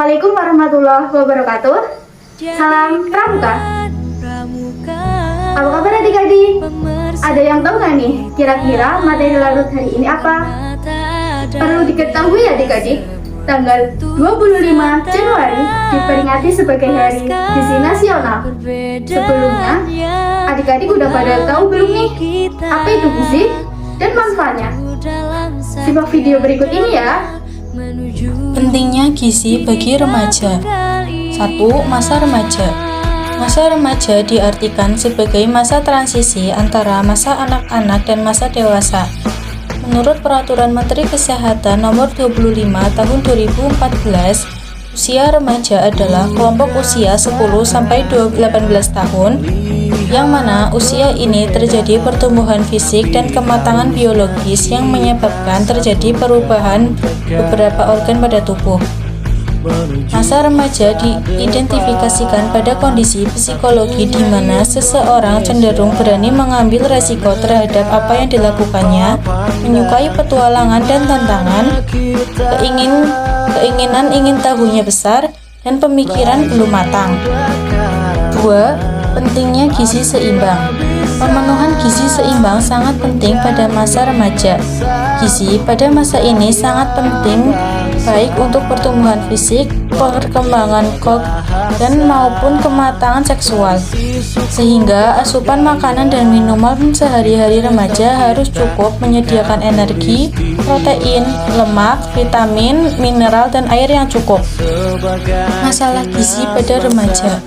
Assalamualaikum warahmatullahi wabarakatuh. Salam Pramuka. Apa kabar adik-adik? Ada yang tahu nggak nih kira-kira materi larut hari ini apa? Perlu diketahui adik-adik, tanggal 25 Januari diperingati sebagai Hari Gizi Nasional. Sebelumnya, adik-adik udah pada tahu belum nih apa itu gizi dan manfaatnya? Simak video berikut ini ya. Pentingnya gizi bagi remaja. 1. Masa remaja. Masa remaja diartikan sebagai masa transisi antara masa anak-anak dan masa dewasa. Menurut Peraturan Menteri Kesehatan Nomor 25 Tahun 2014, usia remaja adalah kelompok usia 10-18 tahun, yang mana usia ini terjadi pertumbuhan fisik dan kematangan biologis yang menyebabkan terjadi perubahan beberapa organ pada tubuh. Masa remaja diidentifikasikan pada kondisi psikologi di mana seseorang cenderung berani mengambil resiko terhadap apa yang dilakukannya, menyukai petualangan dan tantangan, keinginan ingin tahunya besar, dan pemikiran belum matang. 2. Pentingnya gizi seimbang. Pemenuhan gizi seimbang sangat penting pada masa remaja. Gizi pada masa ini sangat penting baik untuk pertumbuhan fisik, perkembangan dan maupun kematangan seksual. Sehingga asupan makanan dan minuman sehari-hari remaja harus cukup menyediakan energi, protein, lemak, vitamin, mineral, dan air yang cukup. Masalah gizi pada remaja.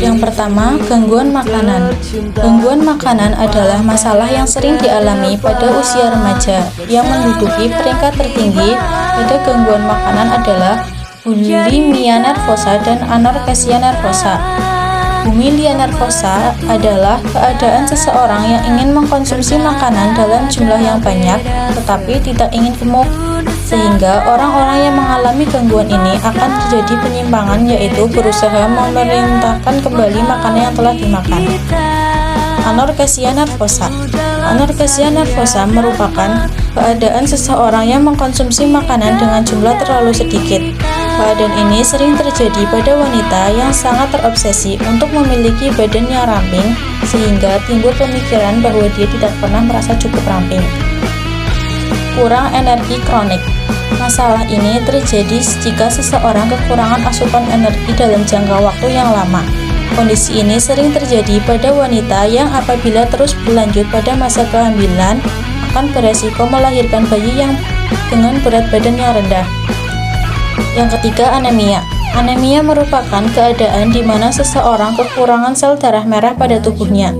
Yang pertama, gangguan makanan. Gangguan makanan adalah masalah yang sering dialami pada usia remaja. Yang menduduki peringkat tertinggi pada gangguan makanan adalah bulimia nervosa dan anorexia nervosa. Bulimia nervosa adalah keadaan seseorang yang ingin mengkonsumsi makanan dalam jumlah yang banyak tetapi tidak ingin gemuk. Sehingga orang-orang yang mengalami gangguan ini akan terjadi penyimpangan, yaitu berusaha memerintahkan kembali makanan yang telah dimakan. Anorexia nervosa. Anorexia nervosa merupakan keadaan seseorang yang mengkonsumsi makanan dengan jumlah terlalu sedikit. Keadaan ini sering terjadi pada wanita yang sangat terobsesi untuk memiliki badan yang ramping, sehingga timbul pemikiran bahwa dia tidak pernah merasa cukup ramping. Kurang energi kronik. Masalah ini terjadi jika seseorang kekurangan asupan energi dalam jangka waktu yang lama. Kondisi ini sering terjadi pada wanita yang apabila terus berlanjut pada masa kehamilan akan beresiko melahirkan bayi yang dengan berat badan yang rendah. Yang ketiga, anemia. Anemia merupakan keadaan di mana seseorang kekurangan sel darah merah pada tubuhnya,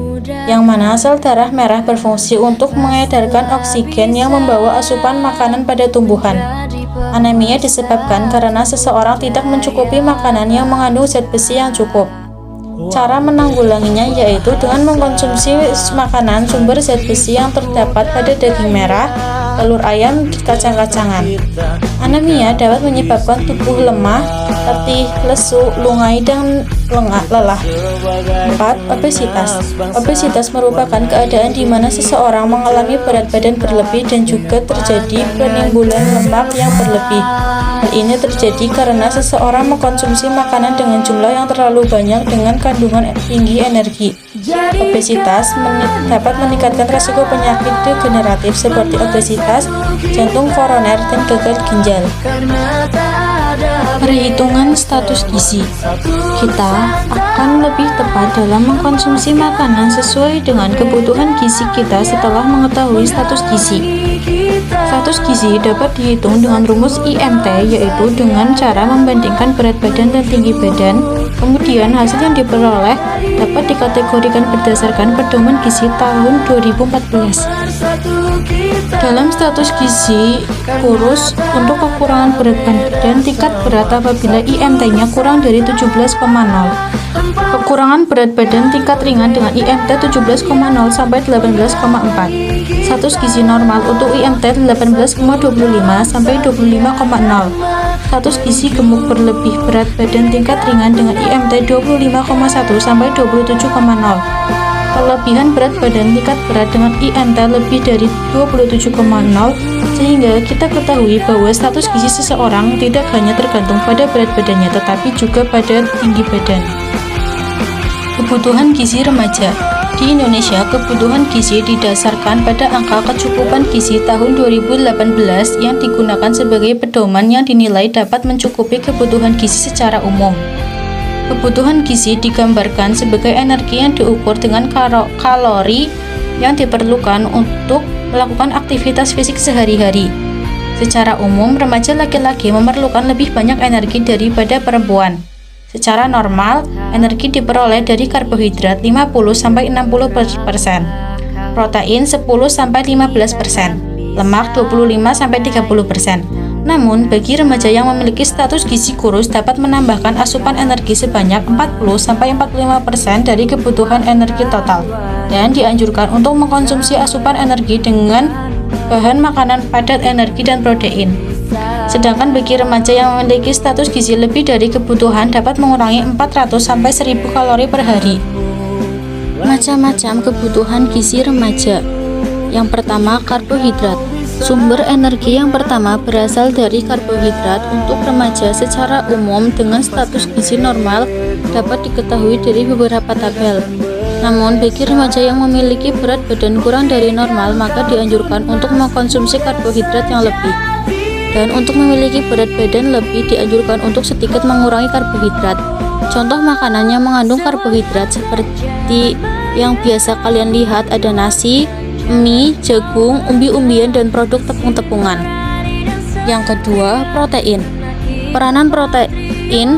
yang mana sel darah merah berfungsi untuk mengedarkan oksigen yang membawa asupan makanan pada tumbuhan. Anemia disebabkan karena seseorang tidak mencukupi makanan yang mengandung zat besi yang cukup. Cara menanggulanginya yaitu dengan mengkonsumsi makanan sumber zat besi yang terdapat pada daging merah, telur ayam, dan kacang-kacangan. Anemia dapat menyebabkan tubuh lemah, letih, lesu, lungai, dan lelah. 4. Obesitas. Obesitas merupakan keadaan di mana seseorang mengalami berat badan berlebih dan juga terjadi penimbunan lemak yang berlebih. Hal ini terjadi karena seseorang mengkonsumsi makanan dengan jumlah yang terlalu banyak dengan kandungan tinggi energi. Obesitas dapat meningkatkan risiko penyakit degeneratif seperti obesitas, jantung koroner, dan gagal ginjal. Perhitungan status gizi. Kita akan lebih tepat dalam mengkonsumsi makanan sesuai dengan kebutuhan gizi kita setelah mengetahui status gizi. Status gizi dapat dihitung dengan rumus IMT, yaitu dengan cara membandingkan berat badan dan tinggi badan. Kemudian hasil yang diperoleh dapat dikategorikan berdasarkan pedoman gizi tahun 2014. Dalam status gizi kurus, untuk kekurangan berat badan tingkat berat apabila IMT-nya kurang dari 17,0. Kekurangan berat badan tingkat ringan dengan IMT 17,0 sampai 18,4. Status gizi normal untuk IMT 18,25 sampai 25,0. Status gizi gemuk berlebih berat badan tingkat ringan dengan IMT 25,1 sampai 27,0. kelebihan berat badan tingkat berat dengan IMT lebih dari 27,0, sehingga kita ketahui bahwa status gizi seseorang tidak hanya tergantung pada berat badannya tetapi juga pada tinggi badan. Kebutuhan gizi remaja. Di Indonesia, kebutuhan gizi didasarkan pada angka kecukupan gizi tahun 2018 yang digunakan sebagai pedoman yang dinilai dapat mencukupi kebutuhan gizi secara umum. Kebutuhan gizi digambarkan sebagai energi yang diukur dengan kalori yang diperlukan untuk melakukan aktivitas fisik sehari-hari. Secara umum, remaja laki-laki memerlukan lebih banyak energi daripada perempuan. Secara normal, energi diperoleh dari karbohidrat 50-60%, protein 10-15%, lemak 25-30%. Namun, bagi remaja yang memiliki status gizi kurus dapat menambahkan asupan energi sebanyak 40-45% dari kebutuhan energi total, dan dianjurkan untuk mengkonsumsi asupan energi dengan bahan makanan padat energi dan protein. Sedangkan bagi remaja yang memiliki status gizi lebih dari kebutuhan dapat mengurangi 400-1000 kalori per hari. Macam-macam kebutuhan gizi remaja. Yang pertama, karbohidrat. Sumber energi yang pertama berasal dari karbohidrat. Untuk remaja secara umum dengan status gizi normal dapat diketahui dari beberapa tabel. Namun, bagi remaja yang memiliki berat badan kurang dari normal, maka dianjurkan untuk mengkonsumsi karbohidrat yang lebih. Dan untuk memiliki berat badan lebih dianjurkan untuk sedikit mengurangi karbohidrat. Contoh makanan yang mengandung karbohidrat seperti yang biasa kalian lihat ada nasi, mie, jagung, umbi-umbian, dan produk tepung-tepungan. Yang kedua, protein. Peranan protein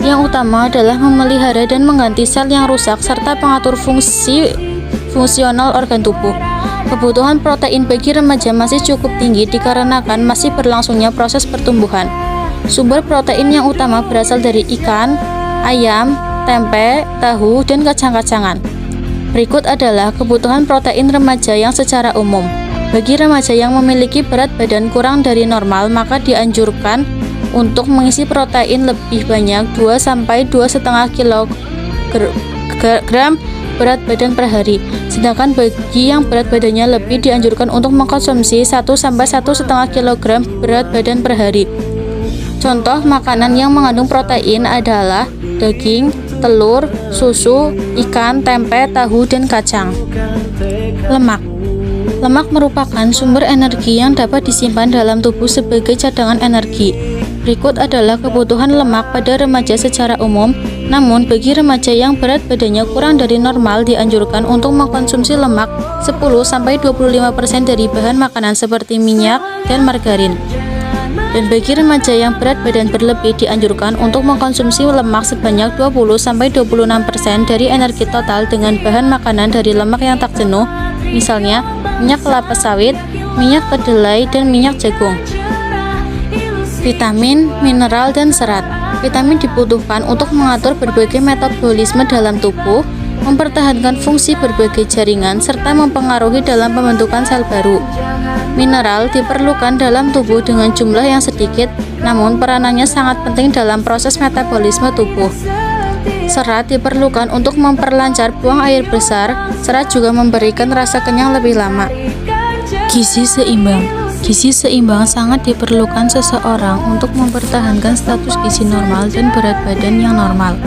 yang utama adalah memelihara dan mengganti sel yang rusak serta pengatur fungsional organ tubuh. Kebutuhan protein bagi remaja masih cukup tinggi dikarenakan masih berlangsungnya proses pertumbuhan. Sumber protein yang utama berasal dari ikan, ayam, tempe, tahu, dan kacang-kacangan. Berikut adalah kebutuhan protein remaja yang secara umum. Bagi remaja yang memiliki berat badan kurang dari normal, maka dianjurkan untuk mengisi protein lebih banyak 2-2,5 kg berat badan per hari. Sedangkan bagi yang berat badannya lebih dianjurkan untuk mengkonsumsi 1-1,5 kg berat badan per hari. Contoh makanan yang mengandung protein adalah daging, telur, susu, ikan, tempe, tahu, dan kacang. Lemak. Lemak merupakan sumber energi yang dapat disimpan dalam tubuh sebagai cadangan energi. Berikut adalah kebutuhan lemak pada remaja secara umum, namun bagi remaja yang berat badannya kurang dari normal dianjurkan untuk mengkonsumsi lemak 10-25% dari bahan makanan seperti minyak dan margarin. Dan bagi remaja yang berat badan berlebih dianjurkan untuk mengkonsumsi lemak sebanyak 20-26% dari energi total dengan bahan makanan dari lemak yang tak jenuh, misalnya minyak kelapa sawit, minyak kedelai, dan minyak jagung. Vitamin, mineral, dan serat. Vitamin dibutuhkan untuk mengatur berbagai metabolisme dalam tubuh, mempertahankan fungsi berbagai jaringan, serta mempengaruhi dalam pembentukan sel baru. Mineral diperlukan dalam tubuh dengan jumlah yang sedikit, namun peranannya sangat penting dalam proses metabolisme tubuh. Serat diperlukan untuk memperlancar buang air besar. Serat juga memberikan rasa kenyang lebih lama. Gizi seimbang. Gizi seimbang sangat diperlukan seseorang untuk mempertahankan status gizi normal dan berat badan yang normal.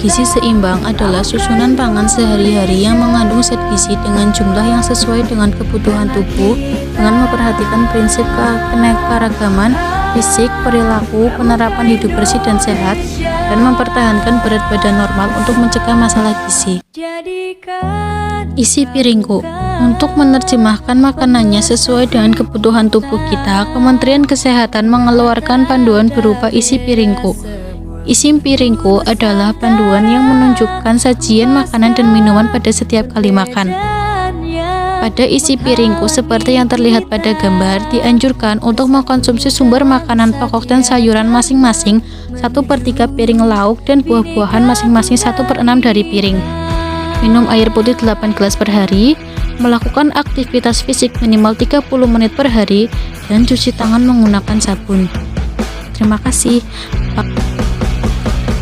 Gizi seimbang adalah susunan pangan sehari-hari yang mengandung zat gizi dengan jumlah yang sesuai dengan kebutuhan tubuh dengan memperhatikan prinsip keanekaragaman fisik, perilaku, penerapan hidup bersih dan sehat, dan mempertahankan berat badan normal untuk mencegah masalah gizi. Isi piringku. Untuk menerjemahkan makanannya sesuai dengan kebutuhan tubuh kita, Kementerian Kesehatan mengeluarkan panduan berupa isi piringku. Isi piringku adalah panduan yang menunjukkan sajian makanan dan minuman pada setiap kali makan. Pada isi piringku seperti yang terlihat pada gambar, dianjurkan untuk mengkonsumsi sumber makanan pokok dan sayuran masing-masing 1/3 piring lauk dan buah-buahan masing-masing 1/6 dari piring. Minum air putih 8 gelas per hari, melakukan aktivitas fisik minimal 30 menit per hari, dan cuci tangan menggunakan sabun. Terima kasih.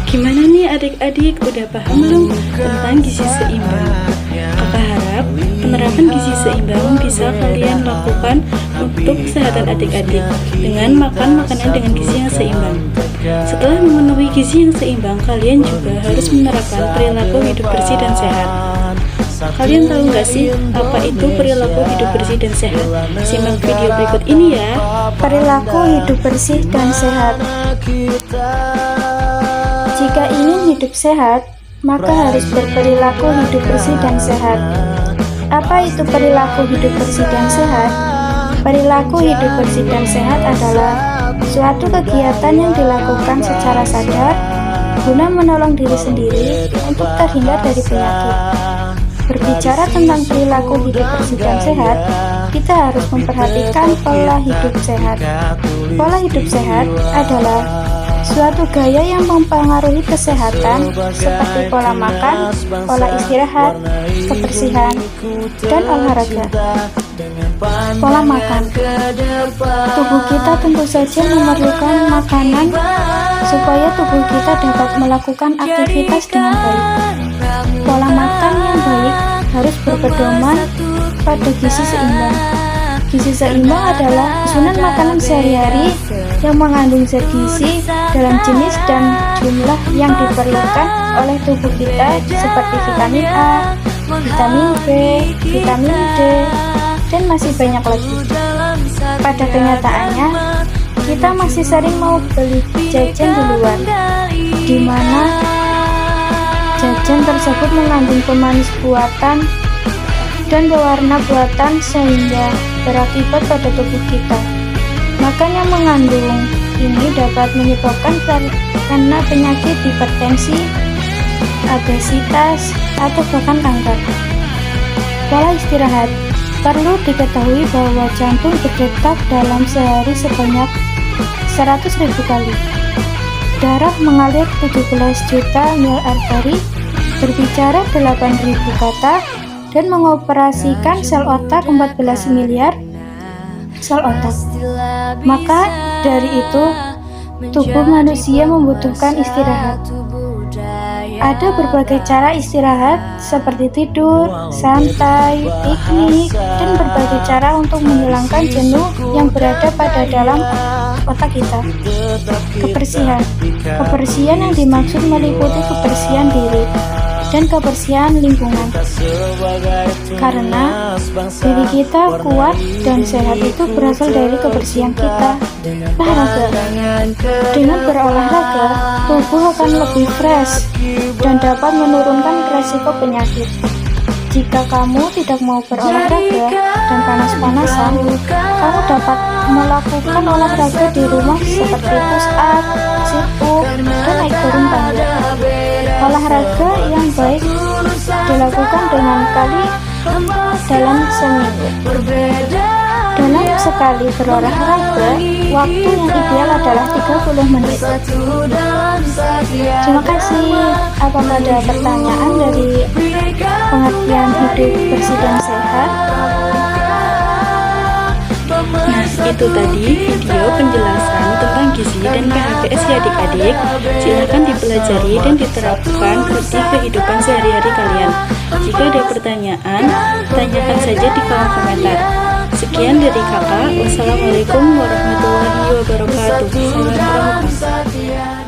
Gimana nih adik-adik, udah paham belum tentang gizi seimbang? Kakak harap penerapan gizi seimbang bisa kalian lakukan untuk kesehatan adik-adik dengan makan makanan dengan gizi yang seimbang. Setelah memenuhi gizi yang seimbang, kalian juga harus menerapkan perilaku hidup bersih dan sehat. Kalian tahu nggak sih apa itu perilaku hidup bersih dan sehat? Simak video berikut ini ya. Perilaku hidup bersih dan sehat. Jika ingin hidup sehat, maka harus berperilaku hidup bersih dan sehat. Apa itu perilaku hidup bersih dan sehat? Perilaku hidup bersih dan sehat adalah suatu kegiatan yang dilakukan secara sadar guna menolong diri sendiri untuk terhindar dari penyakit. Berbicara tentang perilaku hidup bersih dan sehat, kita harus memperhatikan pola hidup sehat. Pola hidup sehat adalah suatu gaya yang mempengaruhi kesehatan seperti pola makan, pola istirahat, kebersihan, dan olahraga. Pola makan. Tubuh kita tentu saja memerlukan makanan supaya tubuh kita dapat melakukan aktivitas dengan baik. Pola makan yang baik harus berpedoman pada gizi seimbang. Gizi seimbang adalah susunan makanan sehari-hari yang mengandung zat gizi dalam jenis dan jumlah yang diperlukan oleh tubuh kita seperti vitamin A, vitamin B, vitamin D, dan masih banyak lagi. Pada kenyataannya, kita masih sering mau beli jajan di luar, di mana jajan tersebut mengandung pemanis buatan dan pewarna buatan sehingga berakibat pada tubuh kita. Makan yang mengandung ini dapat menyebabkan terkena penyakit hipertensi, obesitas, atau bahkan kanker. Pola istirahat. Perlu diketahui bahwa jantung berdetak dalam sehari sebanyak 100.000 kali. Darah mengalir 17 juta mil arteri, berbicara 8.000 kata, dan mengoperasikan sel otak 14 miliar sel otak. Maka dari itu, tubuh manusia membutuhkan istirahat. Ada berbagai cara istirahat seperti tidur, santai, piknik, dan berbagai cara untuk menghilangkan jenuh yang berada pada dalam otak kita. Kebersihan. Kebersihan yang dimaksud meliputi kebersihan diri dan kebersihan lingkungan. Karena diri kita kuat dan sehat itu berasal dari kebersihan kita. Olahraga. Dengan berolahraga, tubuh akan lebih fresh dan dapat menurunkan resiko penyakit. Jika kamu tidak mau berolahraga dan panas-panasan, kamu dapat melakukan olahraga di rumah seperti push up, sit up, dan naik turun tangga. Olahraga yang baik dilakukan dengan kali dalam seminggu. Dalam sekali berolahraga, waktu yang ideal adalah 30 menit. Terima kasih. Apakah ada pertanyaan dari pengertian hidup bersih dan sehat? Nah, itu tadi video penjelasan tentang gizi dan PHBS ya adik-adik. Silahkan dipelajari dan diterapkan di kehidupan sehari-hari kalian. Jika ada pertanyaan, tanyakan saja di kolom komentar. Sekian dari kakak. Wassalamualaikum warahmatullahi wabarakatuh. Salam rahmat.